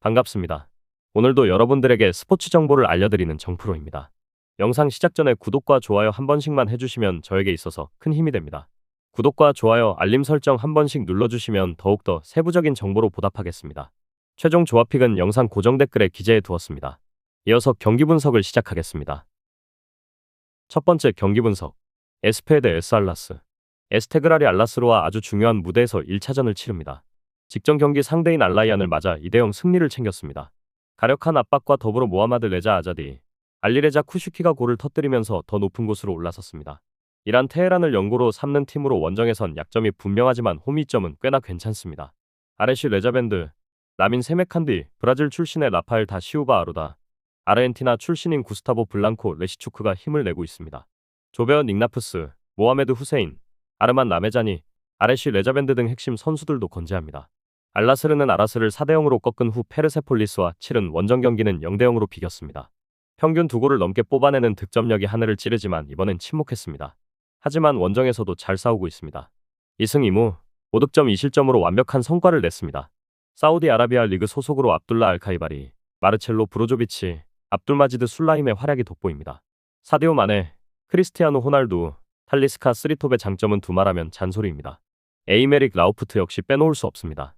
반갑습니다. 오늘도 여러분들에게 스포츠 정보를 알려드리는 정프로입니다. 영상 시작 전에 구독과 좋아요 한 번씩만 해주시면 저에게 있어서 큰 힘이 됩니다. 구독과 좋아요, 알림 설정 한 번씩 눌러주시면 더욱더 세부적인 정보로 보답하겠습니다. 최종 조합픽은 영상 고정 댓글에 기재해 두었습니다. 이어서 경기 분석을 시작하겠습니다. 첫 번째 경기 분석. 에스페 대 에스 알라스. 에스테그랄이 알라스로와 아주 중요한 무대에서 1차전을 치릅니다. 직전 경기 상대인 알라이안을 맞아 2대0 승리를 챙겼습니다. 가력한 압박과 더불어 모하마드 레자 아자디, 알리레자 쿠슈키가 골을 터뜨리면서 더 높은 곳으로 올라섰습니다. 이란 테헤란을 연고로 삼는 팀으로 원정에선 약점이 분명하지만 홈이점은 꽤나 괜찮습니다. 아레시 레자벤드, 라민 세메칸디, 브라질 출신의 라파엘 다 시우바 아루다, 아르헨티나 출신인 구스타보 블랑코 레시추크가 힘을 내고 있습니다. 조베언 닉나프스, 모하메드 후세인, 아르만 라메자니, 아레시 레자벤드 등 핵심 선수들도 건재합니다. 알라스르는 아라스를 4대0으로 꺾은 후 페르세폴리스와 치른 원정 경기는 0대0으로 비겼습니다. 평균 2골을 넘게 뽑아내는 득점력이 하늘을 찌르지만 이번엔 침묵했습니다. 하지만 원정에서도 잘 싸우고 있습니다. 2승 2무, 5득점 2실점으로 완벽한 성과를 냈습니다. 사우디아라비아 리그 소속으로 압둘라 알카이바리, 마르첼로 브로조비치, 압둘마지드 술라임의 활약이 돋보입니다. 사디오 마네, 크리스티아노 호날두, 탈리스카 스리톱의 장점은 두말하면 잔소리입니다. 에이메릭 라우프트 역시 빼놓을 수 없습니다.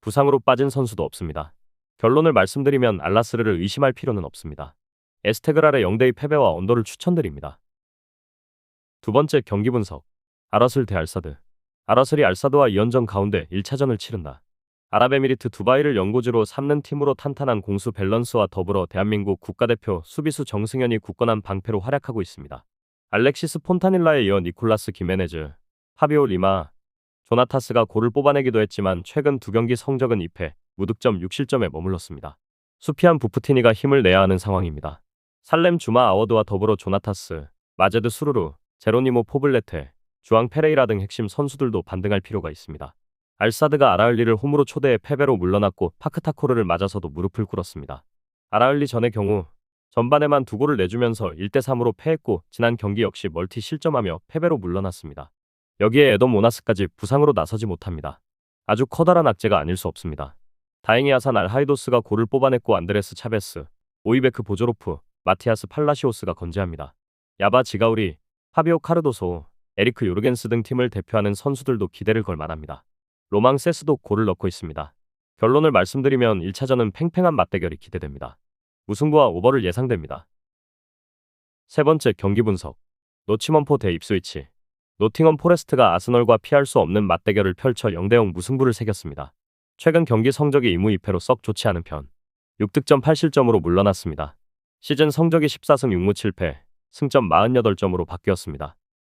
부상으로 빠진 선수도 없습니다. 결론을 말씀드리면 알라스르를 의심할 필요는 없습니다. 에스테그랄의 0대2 패배와 언더를 추천드립니다. 두 번째 경기 분석. 아라슬 대 알사드. 아라슬이 알사드와 2연전 가운데 1차전을 치른다. 아랍에미리트 두바이를 연고지로 삼는 팀으로 탄탄한 공수 밸런스와 더불어 대한민국 국가대표 수비수 정승현이 굳건한 방패로 활약하고 있습니다. 알렉시스 폰타닐라에 이어 니콜라스 기메네즈, 파비오 리마, 조나타스가 골을 뽑아내기도 했지만 최근 두 경기 성적은 2패, 무득점 6실점에 머물렀습니다. 수피안 부프티니가 힘을 내야 하는 상황입니다. 살렘 주마 아워드와 더불어 조나타스, 마제드 수루루, 제로니모 포블레테, 주앙 페레이라 등 핵심 선수들도 반등할 필요가 있습니다. 알사드가 아라을리를 홈으로 초대해 패배로 물러났고 파크타코르를 맞아서도 무릎을 꿇었습니다. 아라을리 전의 경우 전반에만 2골을 내주면서 1대3으로 패했고 지난 경기 역시 멀티 실점하며 패배로 물러났습니다. 여기에 에덤 모나스까지 부상으로 나서지 못합니다. 아주 커다란 악재가 아닐 수 없습니다. 다행히 아산 알하이도스가 골을 뽑아냈고 안드레스 차베스, 오이베크 보조로프, 마티아스 팔라시오스가 건재합니다. 야바 지가우리, 파비오 카르도소, 에리크 요르겐스 등 팀을 대표하는 선수들도 기대를 걸 만합니다. 로망 세스도 골을 넣고 있습니다. 결론을 말씀드리면 1차전은 팽팽한 맞대결이 기대됩니다. 무승부와 오버를 예상됩니다. 세 번째 경기 분석. 노치먼포 대 입스위치. 노팅엄 포레스트가 아스널과 피할 수 없는 맞대결을 펼쳐 0대0 무승부를 새겼습니다. 최근 경기 성적이 2무 2패로 썩 좋지 않은 편. 6득점 8실점으로 물러났습니다. 시즌 성적이 14승 6무 7패, 승점 48점으로 바뀌었습니다.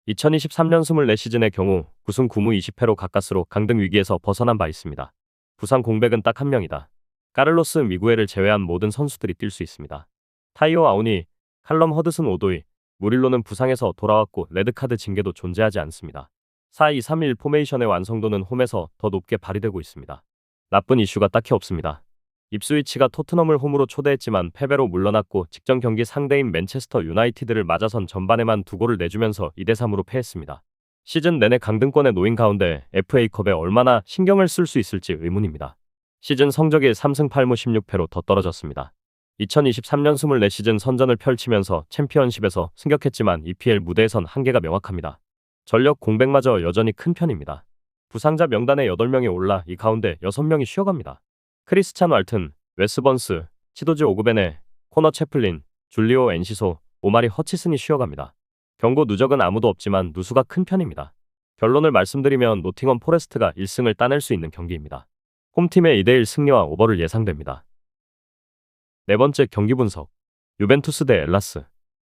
2023년 24시즌의 경우 9승 9무 20패로 가까스로 강등 위기에서 벗어난 바 있습니다. 부상 공백은 딱 한 명이다. 카를로스 미구엘을 제외한 모든 선수들이 뛸 수 있습니다. 타이오 아우니, 칼럼 허드슨 오도이, 무릴로는 부상에서 돌아왔고 레드카드 징계도 존재하지 않습니다. 4-2-3-1 포메이션의 완성도는 홈에서 더 높게 발휘되고 있습니다. 나쁜 이슈가 딱히 없습니다. 입스위치가 토트넘을 홈으로 초대했지만 패배로 물러났고 직전 경기 상대인 맨체스터 유나이티드를 맞아선 전반에만 2골을 내주면서 2대3으로 패했습니다. 시즌 내내 강등권에 놓인 가운데 FA컵에 얼마나 신경을 쓸 수 있을지 의문입니다. 시즌 성적이 3승 8무 16패로 더 떨어졌습니다. 2023년 24시즌 선전을 펼치면서 챔피언십에서 승격했지만 EPL 무대에선 한계가 명확합니다. 전력 공백마저 여전히 큰 편입니다. 부상자 명단에 8명이 올라 이 가운데 6명이 쉬어갑니다. 크리스찬 왈튼, 웨스 번스, 치도즈 오그베네, 코너 채플린, 줄리오 엔시소, 오마리 허치슨이 쉬어갑니다. 경고 누적은 아무도 없지만 누수가 큰 편입니다. 결론을 말씀드리면 노팅엄 포레스트가 1승을 따낼 수 있는 경기입니다. 홈팀의 2대1 승리와 오버를 예상됩니다. 네 번째 경기 분석. 유벤투스 대 엘라스.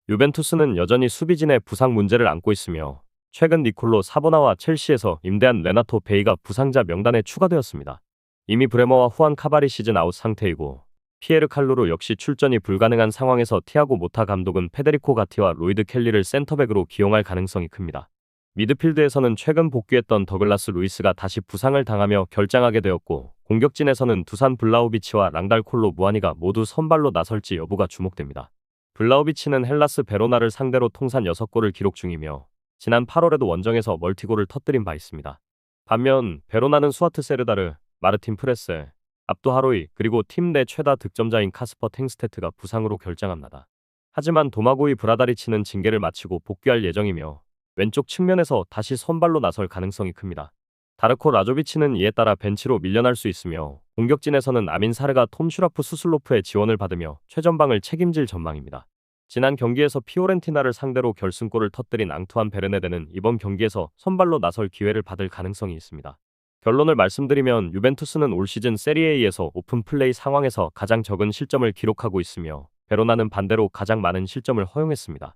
유벤투스는 여전히 수비진의 부상 문제를 안고 있으며 최근 니콜로 사보나와 첼시에서 임대한 레나토 베이가 부상자 명단에 추가되었습니다. 이미 브레머와 후안 카바리 시즌 아웃 상태이고 피에르 칼루루 역시 출전이 불가능한 상황에서 티아고 모타 감독은 페데리코 가티와 로이드 켈리를 센터백으로 기용할 가능성이 큽니다. 미드필드에서는 최근 복귀했던 더글라스 루이스가 다시 부상을 당하며 결장하게 되었고 공격진에서는 두산 블라우비치와 랑달 콜로 무아니가 모두 선발로 나설지 여부가 주목됩니다. 블라우비치는 헬라스 베로나를 상대로 통산 6골을 기록 중이며 지난 8월에도 원정에서 멀티골을 터뜨린 바 있습니다. 반면 베로나는 수아트 세르다르, 마르틴 프레세, 압도 하로이 그리고 팀 내 최다 득점자인 카스퍼 탱스테트가 부상으로 결장합니다. 하지만 도마고이 브라다리치는 징계를 마치고 복귀할 예정이며 왼쪽 측면에서 다시 선발로 나설 가능성이 큽니다. 다르코 라조비치는 이에 따라 벤치로 밀려날 수 있으며 공격진에서는 아민 사르가 톰 슈라프 수슬로프의 지원을 받으며 최전방을 책임질 전망입니다. 지난 경기에서 피오렌티나를 상대로 결승골을 터뜨린 앙투안 베르네데는 이번 경기에서 선발로 나설 기회를 받을 가능성이 있습니다. 결론을 말씀드리면 유벤투스는 올 시즌 세리에A에서 오픈 플레이 상황에서 가장 적은 실점을 기록하고 있으며 베로나는 반대로 가장 많은 실점을 허용했습니다.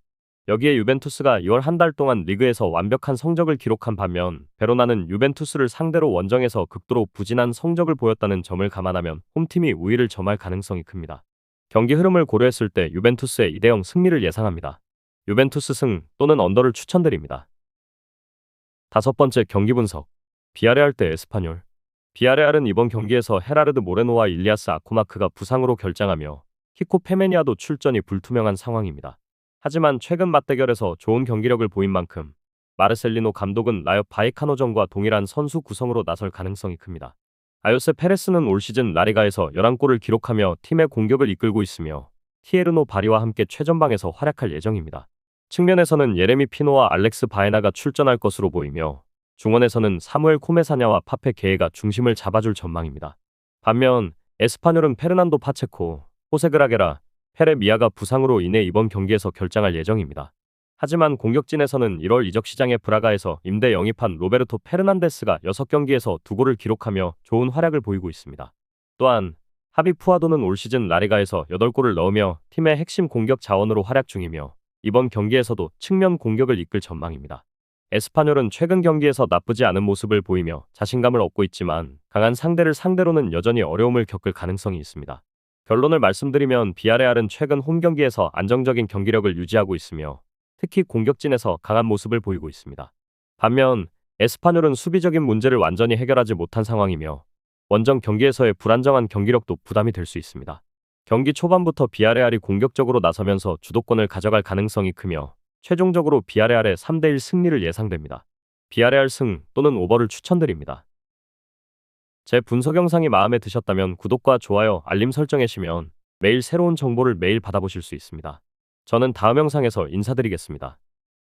여기에 유벤투스가 2월 한 달 동안 리그에서 완벽한 성적을 기록한 반면 베로나는 유벤투스를 상대로 원정에서 극도로 부진한 성적을 보였다는 점을 감안하면 홈팀이 우위를 점할 가능성이 큽니다. 경기 흐름을 고려했을 때 유벤투스의 2대0 승리를 예상합니다. 유벤투스 승 또는 언더를 추천드립니다. 다섯 번째 경기 분석. 비아레알 대 에스파뇰. 비아레알은 이번 경기에서 헤라르드 모레노와 일리아스 아코마크가 부상으로 결장하며 키코 페메니아도 출전이 불투명한 상황입니다. 하지만 최근 맞대결에서 좋은 경기력을 보인 만큼 마르셀리노 감독은 라요 바이카노전과 동일한 선수 구성으로 나설 가능성이 큽니다. 아요세 페레스는 올 시즌 라리가에서 11골을 기록하며 팀의 공격을 이끌고 있으며 티에르노 바리와 함께 최전방에서 활약할 예정입니다. 측면에서는 예레미 피노와 알렉스 바에나가 출전할 것으로 보이며 중원에서는 사무엘 코메사냐와 파페 게에가 중심을 잡아줄 전망입니다. 반면 에스파뇰은 페르난도 파체코, 호세 그라게라, 페레 미아가 부상으로 인해 이번 경기에서 결장할 예정입니다. 하지만 공격진에서는 1월 이적 시장에 브라가에서 임대 영입한 로베르토 페르난데스가 6경기에서 2골을 기록하며 좋은 활약을 보이고 있습니다. 또한 하비 푸아도는 올 시즌 라리가에서 8골을 넣으며 팀의 핵심 공격 자원으로 활약 중이며 이번 경기에서도 측면 공격을 이끌 전망입니다. 에스파뇰은 최근 경기에서 나쁘지 않은 모습을 보이며 자신감을 얻고 있지만 강한 상대를 상대로는 여전히 어려움을 겪을 가능성이 있습니다. 결론을 말씀드리면 비아레알은 최근 홈 경기에서 안정적인 경기력을 유지하고 있으며 특히 공격진에서 강한 모습을 보이고 있습니다. 반면 에스파뇰은 수비적인 문제를 완전히 해결하지 못한 상황이며 원정 경기에서의 불안정한 경기력도 부담이 될 수 있습니다. 경기 초반부터 비아레알이 공격적으로 나서면서 주도권을 가져갈 가능성이 크며 최종적으로 비아레알의 3대1 승리를 예상됩니다. 비아레알 승 또는 오버를 추천드립니다. 제 분석 영상이 마음에 드셨다면 구독과 좋아요, 알림 설정해주시면 매일 새로운 정보를 매일 받아보실 수 있습니다. 저는 다음 영상에서 인사드리겠습니다.